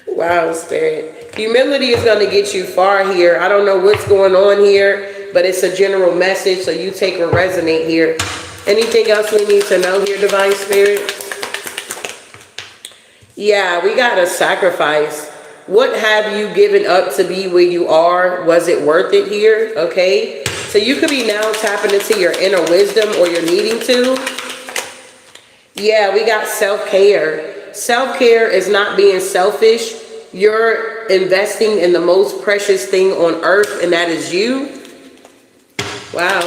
Wow, Spirit. Humility is going to get you far here. I don't know what's going on here, but it's a general message, so you take what resonates here. Anything else we need to know here, Divine Spirit? Yeah, we got a sacrifice. What have you given up to be where you are? Was it worth it here? Okay. So you could be now tapping into your inner wisdom, or you're needing to. Yeah, we got self-care. Self-care is not being selfish. You're investing in the most precious thing on earth, and that is you. Wow.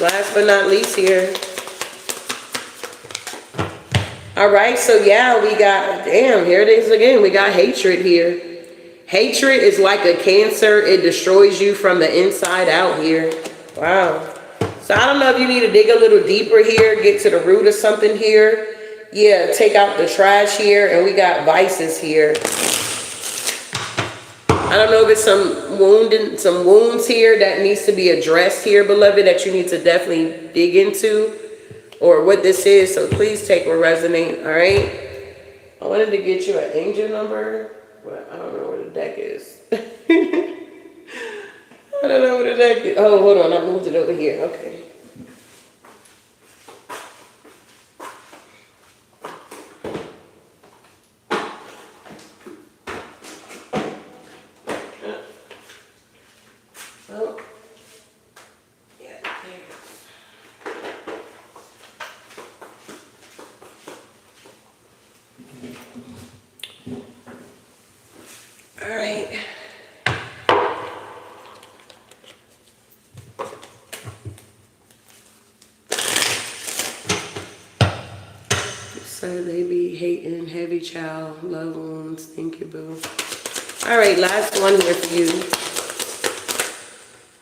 Last but not least here. All right, so yeah, we got, damn, here it is again. We got hatred here. Hatred is like a cancer. It destroys you from the inside out here. Wow. So I don't know if you need to dig a little deeper here, get to the root of something here. Yeah, take out the trash here, and we got vices here. I don't know if it's some wounds here that needs to be addressed here, beloved, that you need to definitely dig into, or what this is. So please take what resonates. All right. I wanted to get you an angel number, but I don't know where the deck is. I don't know where the deck is. Oh, hold on. I moved it over here. Okay. Oh. Yeah, all right. So they be hating, heavy child, loved ones. Thank you, boo. All right, last one here for you.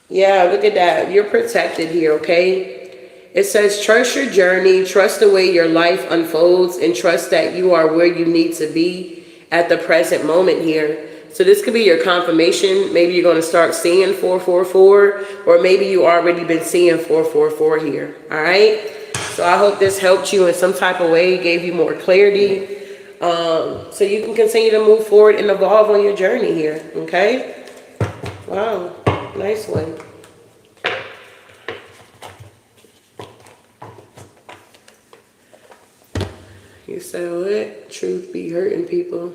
Yeah, look at that. You're protected here, okay? It says, trust your journey, trust the way your life unfolds, and trust that you are where you need to be at the present moment here. So this could be your confirmation. Maybe you're going to start seeing 444, or maybe you already been seeing 444 here, all right? So I hope this helped you in some type of way, gave you more clarity, so you can continue to move forward and evolve on your journey here, okay? Wow, nice one. You said what? Truth be hurting people.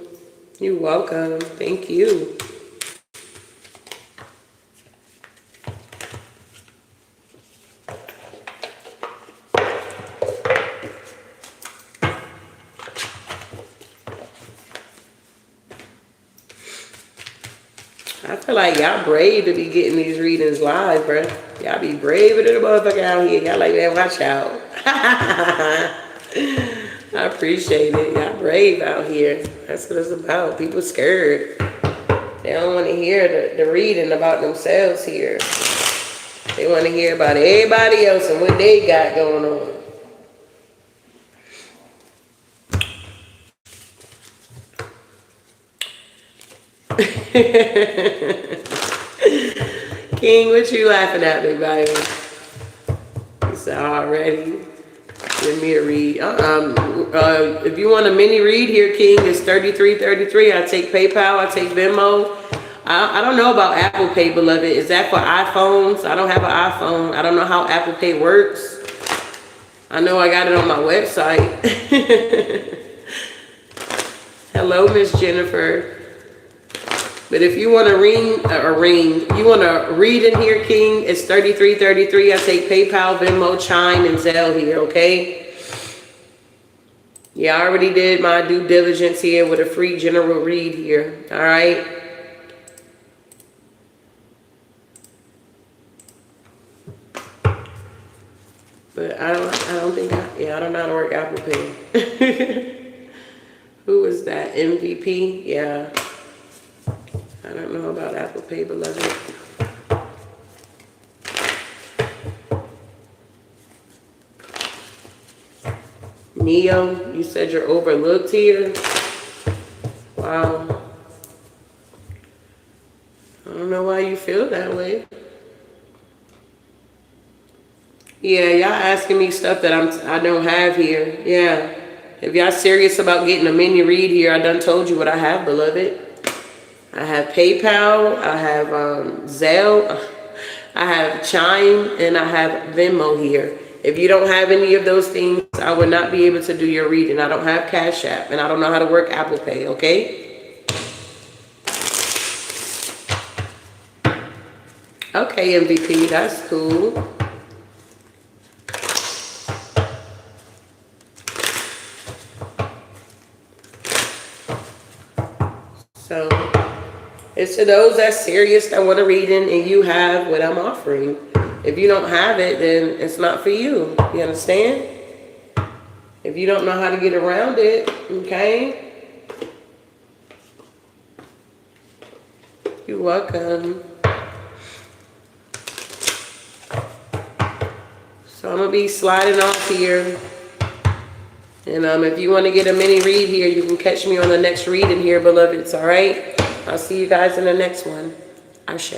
You're welcome. Thank you. I feel like y'all brave to be getting these readings live, bro. Y'all be braver than a motherfucker out here. Y'all like, man, watch out. I appreciate it. Y'all brave out here. That's what it's about. People scared. They don't want to hear the reading about themselves here. They want to hear about everybody else and what they got going on. King, what you laughing at me, baby? He said, already. Give me a read. If you want a mini read here, King, it's $33.33. I take PayPal. I take Venmo. I don't know about Apple Pay, beloved. Is that for iPhones? I don't have an iPhone. I don't know how Apple Pay works. I know I got it on my website. Hello, Miss Jennifer. But if you want to you want to read in here, King, it's $33.33. I take PayPal, Venmo, Chime, and Zelle here, okay? Yeah, I already did my due diligence here with a free general read here, all right? But I don't think I don't know how to work Apple Pay. Who is that? MVP? Yeah. I don't know about Apple Pay, beloved. Neo, you said you're overlooked here. Wow. I don't know why you feel that way. Yeah, y'all asking me stuff that I don't have here. Yeah. If y'all serious about getting a mini read here, I done told you what I have, beloved. I have PayPal, I have Zelle, I have Chime, and I have Venmo here. If you don't have any of those things, I would not be able to do your reading. I don't have Cash App, and I don't know how to work Apple Pay, okay? Okay, MVP, that's cool. So, it's to those that's serious that want to read in and you have what I'm offering. If you don't have it, then it's not for you. You understand? If you don't know how to get around it, okay? You're welcome. So I'm going to be sliding off here. And if you want to get a mini read here, you can catch me on the next reading here, beloveds, all right? I'll see you guys in the next one. Ashe.